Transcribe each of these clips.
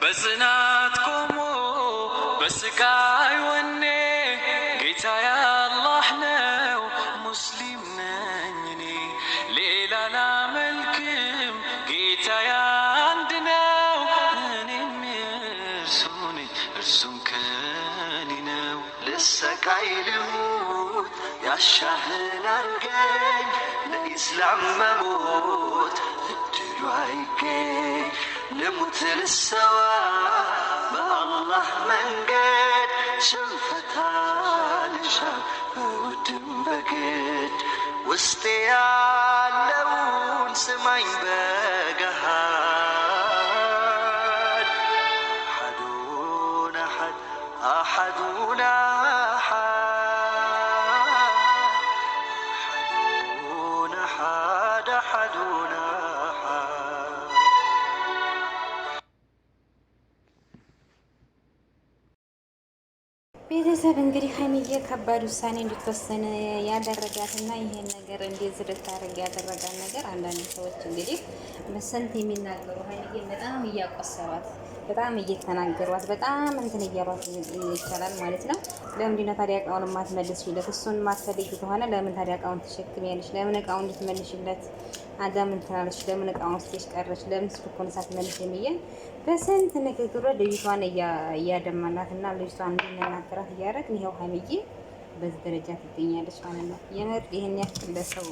በጽናት ቆሞ በስቃይ ወኔ ጌታዬ አላህ ነው ሙስሊም ነኝ እኔ ሌላ ላመልክም ጌታዬ አንድ ነው እኔም እርሱ ነኝ እርሱም ከኔ ነው ልሰቃይ ልሙት ያሻህን አርገኝ ለኢስላም መሞት እድሉ አይገኝ ልሙት ልሰዋ በአላህ መንገድ ሽንፈት አልሻም በውድም በግድ ውስጤ ያለውን ስማኝ በገሃድ አሐዱን አሐድ አሐዱን አሐዱን አሐድ አሐዱን ቤተሰብ እንግዲህ ሀይሚዬ ከባድ ውሳኔ እንድትወስን ያደረጋትና ይሄን ነገር እንዴት ልታደርግ ያደረጋት ነገር አንዳንድ ሰዎች እንግዲህ በስንት የሚናገሩ ሀይሚዬ በጣም እያቆሰሯት በጣም እየተናገሯት በጣም እንትን እያሏት ይቻላል ማለት ነው። ለምንድን ነው ታዲያ እቃውን የማትመልስሽለት? እሱን የማትፈልጊ ከሆነ ለምን ታዲያ እቃውን ትሸክሚያለሽ? ለምን እቃውን እንድትመልሽለት አዳምን ትላለች? ለምን እቃውን ስትሽ ቀረች? ለምን ስልኩን ሳትመልሽ የሚያል በስንት ንግግሩ ልጅቷን እያደማናት እና ልጅቷን እንድንናገራት እያደረግን ይኸው ሀይሚዬ በዚህ ደረጃ ትገኛለች ማለት ነው። የምር ይህን ያክል ለሰው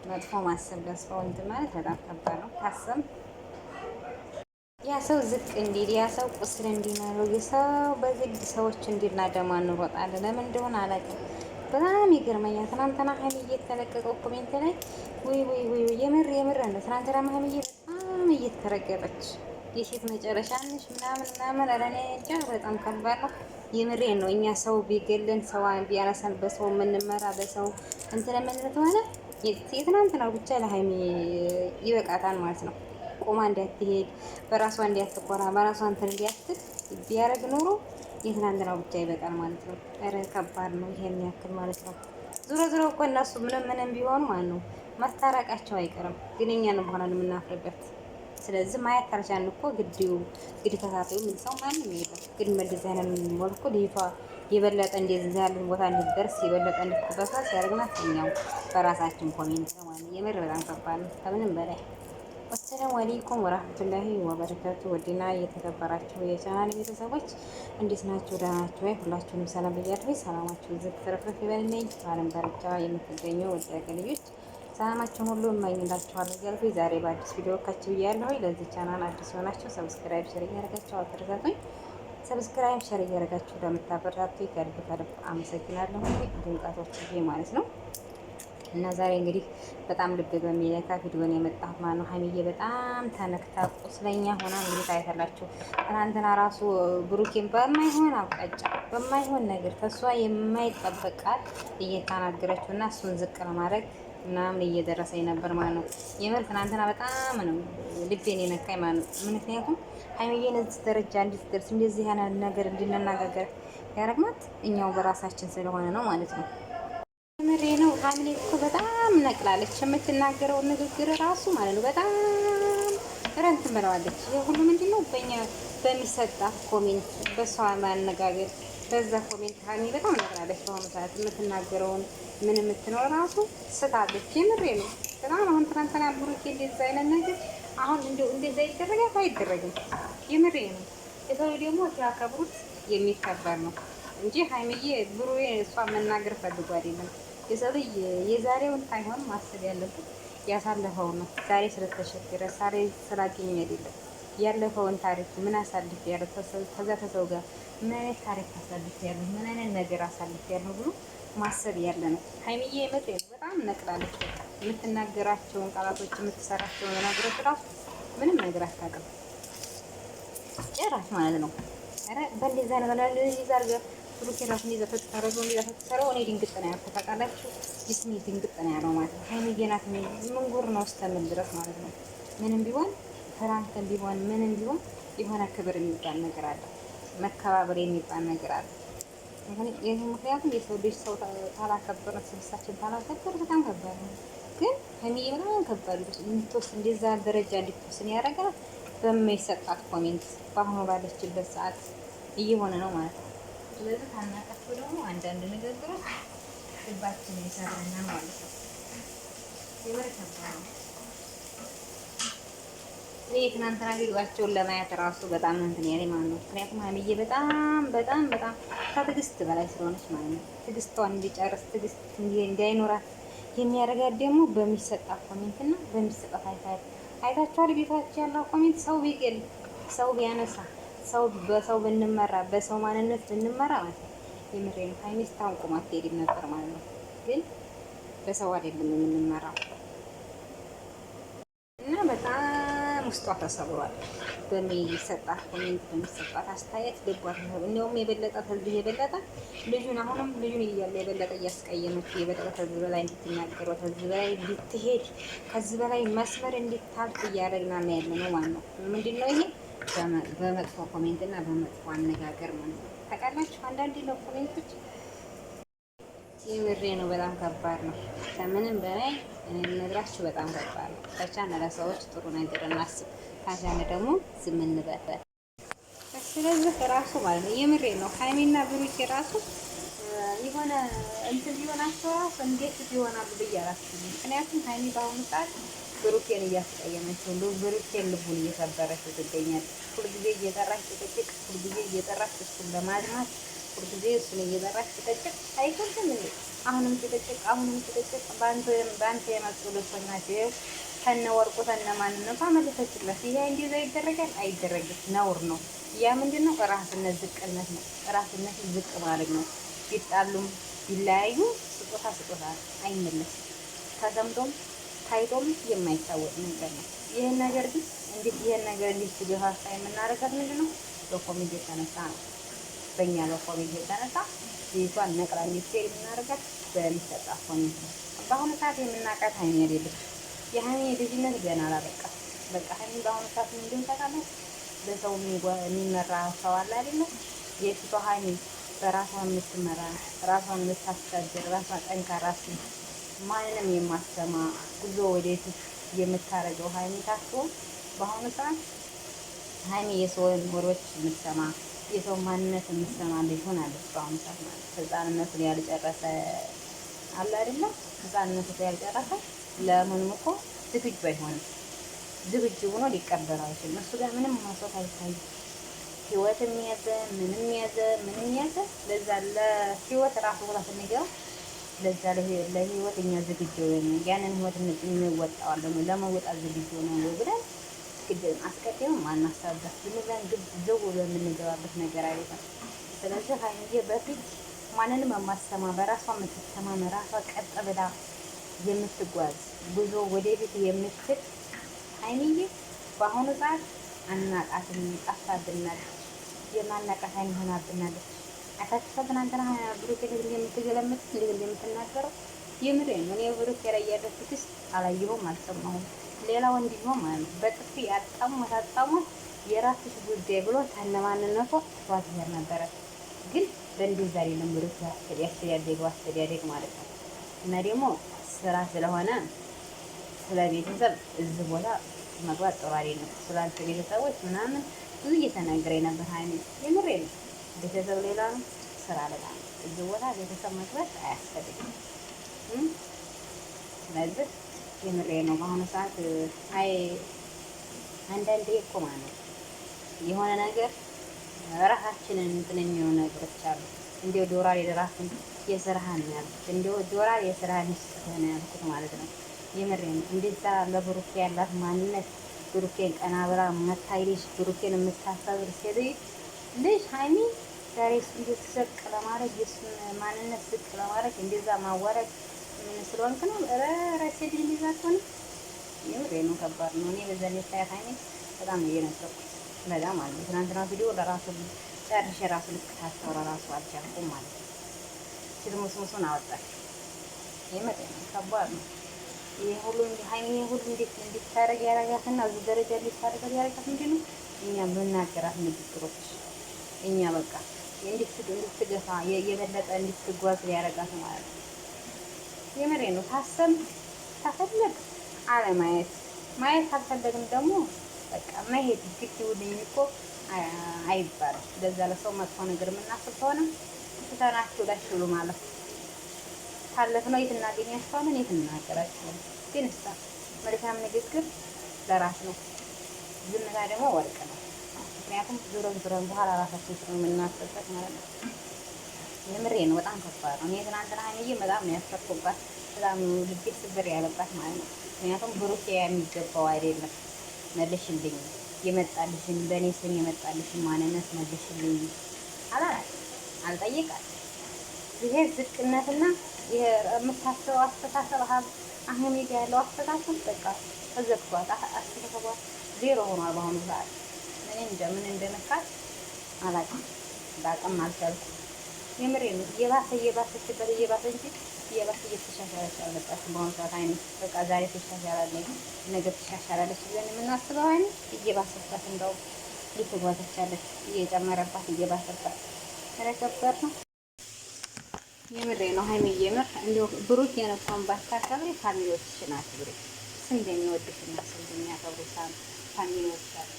መጥፎ ማሰብ ለሰው እንትን ማለት በጣም ከባድ ነው። ካሰብ ያ ሰው ዝቅ እንዲል ያ ሰው ቁስል እንዲኖረው የሰው በግድ ሰዎች እንዲናደማ እንሮጣለን። ለምን እንደሆነ አላውቅም። በጣም ይገርመኛል። ትናንትና ሀይሚዬ የተለቀቀው ኮሜንት ላይ ወይ የምር ነው። ትናንትና ሀይሚዬ በጣም እየተረገጠች የሴት መጨረሻ ነሽ ምናምን ኧረ እኔ እንጃ በጣም ከባድ ነው። የምሬን ነው። እኛ ሰው ቢገለን ሰው ቢያነሳን በሰው የምንመራ በሰው እንትን የምንል ከሆነ የትናንትናው ብቻ ለሀይሚ ይበቃታል ማለት ነው። ቆማ እንዲያትሄድ በራሷ እንዲያትኮራ በራሷ እንትን እንዲያትል ቢያደርግ ኖሮ የትናንትናው ብቻ ይበቃል ማለት ነው። ኧረ ከባድ ነው ይሄን ያክል ማለት ነው። ዙሮ እኮ እነሱ ምንም ቢሆኑ ማለት ነው ማስታረቃቸው አይቀርም። ግን እኛን በኋላ የምናፍርበት ስለዚህ ማየት ካልቻልን እኮ ግድ ተሳታዩ ምን ሰው ማንም የለም። ግን እንደዚህ አይነት መልኩ ልጅቷ የበለጠ እንደዚህ ያለን ቦታ እንድትደርስ የበለጠ እንድትበሳስ ያደርግናት እኛው በራሳችን ኮሜንት ነው ማለት የምር በጣም ከባድ ነው ከምንም በላይ። አሰላሙ አለይኩም ወራህመቱላሂ ወበረካቱ። ወዲና የተከበራችሁ የቻናል ቤተሰቦች እንዴት ናችሁ? ደህና ናችሁ ወይ? ሁላችሁንም ሰላም ብያለሁ። ሰላማችሁ ዝቅ ተረፍረፍ ይበልልኝ። ዓለም ዳርቻ የምትገኙ ወዳጅ ልጆች ሰላማችሁን ሁሉ እመኝላችኋለሁ እያልኩኝ ዛሬ በአዲስ ቪዲዮ ካችሁ ብያለሁ። ለዚህ ቻናል አዲስ ሆናችሁ ሰብስክራይብ፣ ሼር እያደረጋችሁ አበረታቱኝ። ሰብስክራይብ፣ ሼር እያደረጋችሁ ለምታበረታቱኝ ከልብ አመሰግናለሁ። ድምቃቶች ማለት ነው። እና ዛሬ እንግዲህ በጣም ልብ በሚነካ ቪዲዮ ነው የመጣሁት ማለት ነው። ሀይሚዬ በጣም ተነክታ ቁስለኛ ሆና እንግዲህ ታይታላችሁ። ትናንትና ራሱ ብሩኬን በማይሆን አቅጣጫ በማይሆን ነገር ተሷ የማይጠበቅ ቃል እየተናገረችው እና እሱን ዝቅ ለማድረግ ምናምን እየደረሰኝ ነበር ማለት ነው። የምር ትናንትና በጣም ነው ልቤን የነካኝ ማለት ነው። ምክንያቱም ሀይሚዬን እዚህ ደረጃ እንድትደርስ እንደዚህ ያለ ነገር እንድንነጋገር ያደረግናት እኛው በራሳችን ስለሆነ ነው ማለት ነው። ምሬ ነው። ሀይሚ እኮ በጣም ነቅላለች። የምትናገረው ንግግር ራሱ ማለት ነው በጣም ረንት ትመለዋለች። ይሄ ሁሉ ምንድን ነው በእኛ በሚሰጣት ኮሜንት በሷ ማነጋገር በዛ ኮሜንት ሀይሚ በጣም ነቅላለች። በአሁኑ ሰዓት የምትናገረውን ምን የምትኖር ራሱ ስታለች። የምሬ ነው በጣም አሁን ትናንትና ብሩኬ እንደዛ አይነት ነገር አሁን እንደዛ ይደረጋል አይደረግም? የምሬ ነው። የሰው ደግሞ ሲያከብሩት የሚከበር ነው እንጂ ሀይሚዬ ብሩዬ እሷ መናገር ፈልጎ አይደለም። የሰው ልጅ የዛሬውን ሳይሆን ማሰብ ያለበት ያሳለፈው ነው። ዛሬ ስለተሸገረ ዛሬ ስላገኘ አይደለም። ያለፈውን ታሪክ ምን አሳልፍ ያለው ከዛ ተሰው ጋር ምን አይነት ታሪክ አሳልፍ ያለው ምን አይነት ነገር አሳልፍ ያለው ብሎ ማሰብ ያለ ነው። ሀይሚዬ የምር በጣም ነቅላለች። የምትናገራቸውን ቃላቶች የምትሰራቸውን ነገሮች ራሱ ምንም ነገር አታውቅም ጭራሽ ማለት ነው። ኧረ በእንደዛ ነገር ዛርገ ብሩኬ ራሱ እንደዛ ተታረገው እንደዛ ተሰራው እኔ ድንግጥ ነው ያልኩት ታውቃላችሁ። ጅስሚ ድንግጥ ነው ያለው ማለት ነው። ሀይሚዬ ናት ምን ጉር ነው እስከምን ድረስ ማለት ነው። ምንም ቢሆን ፍራንክም ቢሆን ምንም ቢሆን የሆነ ክብር የሚባል ነገር አለ፣ መከባበር የሚባል ነገር አለ። ምክንያቱም የሰው ልጅ ሰው ታላከበረ ስብሳችን ታላከበረ በጣም ከባድ ነው። ግን ሀይሚዬ በጣም ከባድ የምትወስድ እንደዛ ደረጃ እንድትወስን ያደርጋል። በሚሰጣት ኮሜንት በአሁኑ ባለችበት ሰዓት እየሆነ ነው ማለት ነው። ስለዚህ ታናቀፉ ደግሞ አንዳንድ ንግግሮች ልባችንን ይሰብረናል ማለት ነው። ነው። እኔ የትናንትና ቪዲዮአቸውን ለማየት ራሱ በጣም እንትን ያለኝ ማለት ነው። ምክንያቱም ሀይሚዬ በጣም ከትዕግስት በላይ ስለሆነች ማለት ነው። ትዕግስቷን እንዲጨርስ ትዕግስት እንዳይኖራት የሚያደርጋት ደግሞ በሚሰጣት ኮሜንት እና በሚሰጣት አይታችኋል። ቤታችን ያለው ኮሜንት ሰው ቢገል፣ ሰው ቢያነሳ፣ ሰው በሰው ብንመራ፣ በሰው ማንነት ብንመራ ማለት ነው። የምሬ ነው። ሀይሚ እስካሁን ቁማ አትሄድም ነበር ማለት ነው። ግን በሰው አይደለም የምንመራው እና በጣም ውስጧ ተሰብሯል። በሚሰጣት ኮሜንት በሚሰጣት አስተያየት ልቧ ተሰብሯል። እንዲያውም የበለጠ ከዚህ የበለጠ ልጁን አሁንም ልጁን እያለ የበለጠ እያስቀየመችው የበለጠ ከዚህ በላይ እንድትናገረው ከዚህ በላይ እንድትሄድ ከዚህ በላይ መስመር እንድታልፍ እያደረግናል ያለ ነው ማለት ነው። ምንድን ነው ይሄ? በመጥፎ ኮሜንት እና በመጥፎ አነጋገር ማለት ነው። ታውቃላችሁ አንዳንዴ ነው ኮሜንቶች የምሬ ነው። በጣም ከባድ ነው። ከምንም በላይ እኔ የምነግራችሁ በጣም ከባድ ነው። ከቻልን ለሰዎች ጥሩ ነገር እናስብ፣ ካልቻልን ደግሞ ዝም እንበል። ስለዚህ ራሱ ማለት ነው የምሬ ነው። ሀይሚና ብሩኬ ራሱ የሆነ እንትን ቢሆናቸው ራሱ እንዴት ይሆናሉ ብዬ አላስብም። ምክንያቱም ሀይሚ በአሁኑ ሰዓት ብሩኬን እያስቀየመችው ብሩኬን ልቡን እየሰበረችው ትገኛለች። ሁልጊዜ እየጠራች ጭቅጭቅ፣ ሁልጊዜ እየጠራች እሱን ለማድማት ሁልጊዜ እሱን እየጠራች ጭቅጭቅ አይከብድም እንዴ? አሁንም ጭቅጭቅ፣ አሁንም ጭቅጭቅ። በአንተ የመጡ ልብሶች ናቸው ከነ ወርቁ ከነ ማንነቷ መለሰችለት። ይሄ እንደዛ ይደረጋል? አይደረግም። ነውር ነው። ያ ምንድን ነው? ራስነት ዝቅነት ነው። ራስነት ዝቅ ማድረግ ነው። ቢጣሉም ቢለያዩ ስጦታ አይመለስም። ተሰምቶም ታይቶም የማይታወቅ ነገር ነው። ይህን ነገር ግን ይህን ነገር እንዴት ትገፋፋ የምናደርጋት ምንድን ነው? በኮሜንት የተነሳ ነው። በእኛ በኮሜንት የተነሳ ቤቷን ነቅላ እንድትሄድ የምናደርጋት በሚሰጣት ኮሜንት ነው። በአሁኑ ሰዓት የምናውቃት ሀይሚ አይደለች። የሀይሚ ልጅነት ገና አላበቃም። በቃ ሀይሚ በአሁኑ ሰዓት ምንድን ታውቃለች? በሰው የሚመራ ሰው አለ አይደለም? የፊቷ ሀይሚ በራሷ የምትመራ ራሷን የምታስተዳድር ራሷ ጠንካራ ሴት ማንንም የማሰማ ጉዞ ወደፊት የምታረገው ሀይሚ ታስቦ በአሁኑ ሰዓት ሀይሚ የሰውን ወሬዎች የምትሰማ የሰው ማንነት የምትሰማ ልጅ ሆናለች። በአሁኑ ሰዓት ማለት ህፃንነቱን ያልጨረሰ አለ አይደለም? ህፃንነቱን ያልጨረሰ ለምንም እኮ ዝግጁ አይሆንም። ዝግጁ ሆኖ ሊቀበለው አይችልም። እሱ ጋር ምንም ማስወት አይታይም። ህይወትም ያዘ ምንም ያዘ ለዛ ለህይወት ራሱ ቦታ ስንገባ ለዛ ለህይወት እኛ ዝግጁ ነን፣ ያንን ህይወት እንወጣዋለን፣ ለመወጣት ዝግጁ ነን ወይ ብለን ግድን አስቀድመን ማናሳበት ዝም ብለን ዘው በምንገባበት ነገር አይደለም። ስለዚህ ሀይሚዬ በፊት ማንንም የማትሰማ በራሷ የምትተማመን ራሷ ቀጥ ብላ የምትጓዝ ጉዞ ወደፊት የምትል ሀይሚዬ በአሁኑ ሰዓት አናቃትም፣ ጠፍታብናለች። የማናቃት ሀይሚ ሆናብናለች። አታስፈ ትናንትና ብሩኬ እንግዲህ የምትገለምጥ እንግዲህ እንደምትናገረው የምሬ ነው። እኔ ብሩኬ ላይ ያለው ትዕግስት አላየሁም፣ አልሰማሁም። ሌላ ወንድ ቢሆን ማለት ነው በጥፊ ያጣሙ የራስሽ ጉዳይ ብሎ ታነማንነቷ ተዋት ይሄር ነበረ። ግን በእንደዛ አይደለም ብሩኬ አስተዳደግ ማለት ነው። እና ደግሞ ስራ ስለሆነ ስለ ቤተሰብ እዚህ ቦታ መግባት ጥሩ አይደለም። ስላንተ ቤተሰቦች ምናምን ብዙ እየተናገረ ነበር ሀይሚ። የምሬ ነው። ቤተሰብ ሌላ ነው፣ ስራ ሌላ ነው። እዚህ ቦታ ቤተሰብ መግባት አያስፈልግም። ስለዚህ የምሬ ነው። በአሁኑ ሰዓት አንዳንዴ እኮ ማለት የሆነ ነገር ራሳችንን እንትን የሚሆኑ ነገሮች አሉ። እንዲያው ዶላር የራስን የስራህን ያልኩት እንዲያው ዶላር የስራህን ይስጥህ ነው ያልኩት ማለት ነው። የምሬ ነው። እንደዛ ለብሩኬ ያላት ማንነት ብሩኬን ቀና ብላ መታይልሽ ብሩኬን የምታሳብር ሴት ልጅ ሀይሚ ዛሬ ዝቅ ለማድረግ የሱን ማንነት ዝቅ ለማድረግ እንደዛ ማዋረድ ምን ስለሆንክ ነው? ሴት እንደዛ ከሆነ የምሬ ነው። ከባድ ነው። እኔ በዛ ላይ ሳያት ሀይሚ በጣም እየነገርኩት በጣም ማለት ነው። ትናንትና ቪዲዮ ለራሱ ጨርሼ ራሱ ልክ ታስተውራ ራሱ አልቻልኩም ማለት ነው። ሲልሙስሙሱን አወጣች። የምሬ ነው። ከባድ ነው። ይሄ ሁሉ ሀይሚ ሁሉ እንዲታረግ ያረጋትና እዚህ ደረጃ እንዲታረግ ያረጋት ምንድን ነው? እኛ ብናገራት ንግግሮች እኛ በቃ እንድትገፋ የበለጠ እንድትጓዝ ሊያረጋት ማለት ነው። የምሬ ነው። ታፈለግ አለማየት ማየት ካልፈለግን ደግሞ በቃ መሄድ ግድ ይውልኝ እኮ አይባልም። ለዛ ለሰው መጥፎ ነገር የምናስብ ከሆነ ትተናችሁ ላሽሉ ማለት ካለፍነው የት እናገኛቸዋለን? የት እናገራቸዋለን? ግን እሳ መልካም ንግግር ለራስ ነው፣ ዝምታ ደግሞ ወርቅ ነው። ምክንያቱም ዙረን በኋላ ራሳችን ስለ የምናስብበት ማለት ነው። የምሬ ነው። በጣም ከባድ ነው። እኔ ትናንትና ሀይሚዬ በጣም ነው ያፈርኩባት፣ በጣም ልቤ ስብር ያለባት ማለት ነው። ምክንያቱም ብሩኬ የሚገባው አይደለም። መልሽልኝ፣ የመጣልሽን በእኔ ስም የመጣልሽን ማንነት መልሽልኝ አላላት፣ አልጠየቃት። ይሄ ዝቅነትና ይሄ የምታስበው አስተሳሰብ አሁን ያለው አስተሳሰብ በቃ ተዘግቷል። አስተሳሰቧ ዜሮ ሆኗል በአሁኑ ሰዓት። እኔ እንጃ ምን እንደነካት አላውቅም፣ ላውቅም አልቻልኩም። የምሬ ነው። እየባሰችበት እየባሰ እንጂ እየተሻሻለች አልመጣችም በአሁኑ ሰዓት። አይነት በቃ ዛሬ ትሻሻላለች፣ ነገ ትሻሻላለች ብለን የምናስበው አይነት እየባሰባት፣ እንደው እየተጓዘቻለች፣ እየጨመረባት፣ እየባሰባት ተረከበር ነው። የምሬ ነው። ሀይሚዬ የምር እንዲሁ ብሩክ የነኳን ባታከብሪ ፋሚሊዎችሽን አክብሪ። ስንት የሚወድሽና ስንት የሚያከብሩ ፋሚሊዎች አሉ።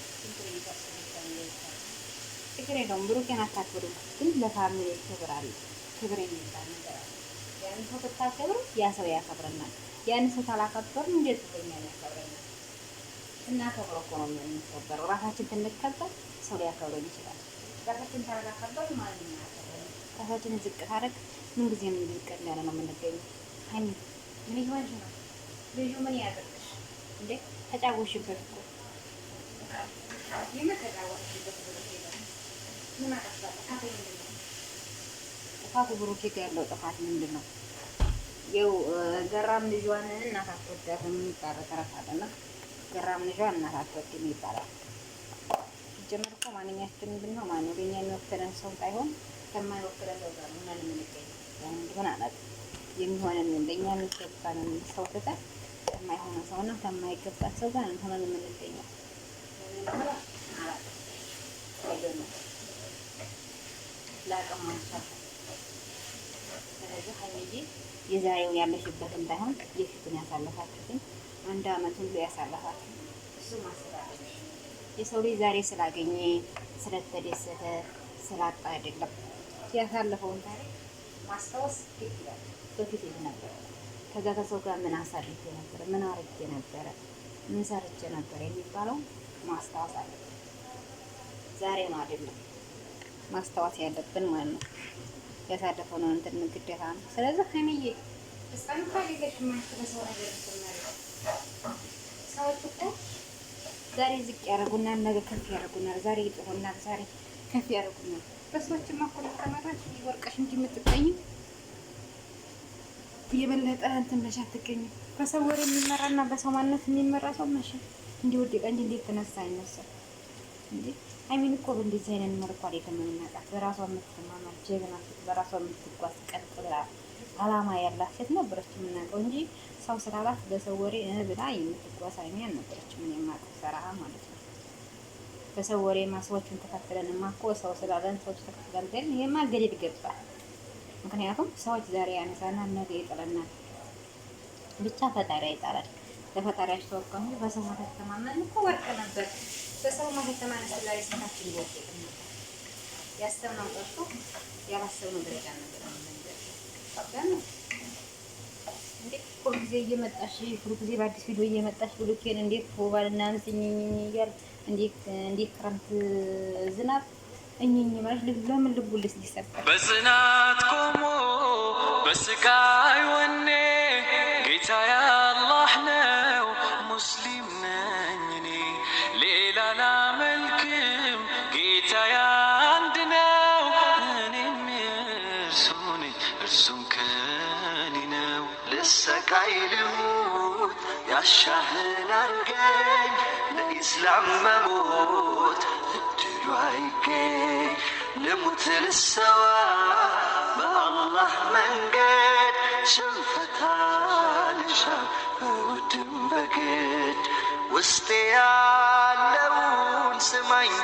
ችግር የለውም። ብሩኬን አታክብሩ፣ ግን ለፋሚሊ ክብር አለ። ክብር የሚባል ነገር አለ። ያን ሰው ብታከብሩ ያ ሰው ያከብረናል። ያን ሰው ካላከበርን እንዴት ብሎኛ ያከብረናል? እናከብረው እኮ ነው የምንከበረው። ራሳችን ትንከበር ሰው ሊያከብረን ይችላል። ራሳችን ካላከበር ማለት ነው ያከብረን። ራሳችንን ዝቅ ታደርግ ምን ጊዜ ምን ዝቅ ያለ ነው የምንገኘው። ሀይሚ ምን ይሆንሽ ነው? ልጁ ምን ያደርግሽ እንዴ? ተጫወሽበት እኮ ተጫወሽበት ምን አቀባለ ጥፋቱ ብሩኬ ጋር ያለው ጥፋት ምንድን ነው? ይኸው ገራም ልጇን እናት አትወዳትም የሚባል ተረት አለና ገራም ልጇን እናት አትወድም ይባላል። ሲጀመር እኮ ማንኛችንም ብንሆን ማነው ለእኛ የሚወክለን ሰው ሳይሆን ከማይወክለን ሰው ጋር ምን የምንገኘው እንደሆነ አላውቅም። የሚሆነን ለእኛ የሚገባንን ሰው ትተን ከማይሆነ ሰውና ከማይገባት ሰው ጋር ሆነን የምንገኘው ላቅም አንቻል። ስለዚህ ሀይሚዬ የዛሬውን ያለሽበትን ባይሆን የፊቱን ያሳለፋችሁትን 1 ዓመት ሁሉ ያሳለፋችሁ እሱ ማስተላለፍ። የሰው ልጅ ዛሬ ስላገኘ ስለተደሰተ ስላጣ አይደለም። ያሳለፈውን ታሪክ ማስታወስ ግድ ይላል። በፊት ይል ነበር፣ ከዛ ከሰው ጋር ምን አሳልፌ ነበር፣ ምን አርጌ ነበረ፣ ምን ሰርቼ ነበር የሚባለው ማስታወስ አለብን። ዛሬ ነው አይደለም ማስታወስ ያለብን ማለት ነው። ያሳለፈው ነው እንትን ግዴታ ነው። ስለዚህ ሀይሚዬ እስካንታገሽ ማለት በሰው ነገር ተመረ ሰዎች እኮ ዛሬ ዝቅ ያደርጉናል፣ ነገ ከፍ ያደርጉናል። ዛሬ ይጥሩናል፣ ዛሬ ከፍ ያደርጉናል። በሰዎች ማኮል ተመራጭ ወርቀሽ እንጂ የምትገኝ የበለጠ እንትን መቼ አትገኝም። በሰው ወሬ የሚመራና በሰው ማንነት የሚመራ ሰው መቼ እንዲወደቀ እንጂ እንዴት ተነሳ አይነሳም እንዴ? ሀይሚን እኮ በእንደዚህ አይነት መልኩ አይደለም የምናውቃት። በራሷ የምትተማመን ጀግና ሴት፣ በራሷ የምትጓዝ ቀጥ ብላ አላማ ያላት ሴት ነበረች የምናውቀው እንጂ ሰው ስላላት በሰው ወሬ ብላ የምትጓዝ ሀይሚ አልነበረችም። ምን የማውቀው ሰራሃ ማለት ነው። በሰው ወሬማ ሰዎችን ተከትለንማ እኮ ሰው ስላለን ሰዎች ተከትለን ግን ይሄማ ገደል ገባ። ምክንያቱም ሰዎች ዛሬ ያነሳና ነገ ይጥለናል። ብቻ ፈጣሪ አይጣላል። ለፈጣሪያቸው ተወከሙ። በሰው ማተማመን እኮ ወርቅ ነበር። በሰው ማተማመን ስላለ ስታችን ይወጣል። ያስተምነው ጠርቶ ያላሰብነው ደረጃ ነበር ማለት እንዴ ሁልጊዜ እየመጣሽ ሁልጊዜ በአዲስ ቪዲዮ እየመጣሽ ብሉኬን እንዴት ፎባልና አንስኝ ይያል እንዴት ክረምት ዝናብ እኝኝ ማለት ለምን ልቡልስ ሊሰበር በጽናት ቆሞ በስቃይ ወኔ ጌታ ያላህ ነው ሙስሊም ነኝ እኔ ሌላ ላመልክም ጌታ አንድ ነው እኔም እርሱ ነኝ እርሱም ከኔ ነው ልሰቃይ ልሙት ያሻህን አርገኝ ለኢስላም መሞት እድሉ አይገኝ ልሙት ልሰዋ በአላህ መንገድ ሽንፈታ ልሻ በውድም በግድ ውስጤ ያለውን ስማኝ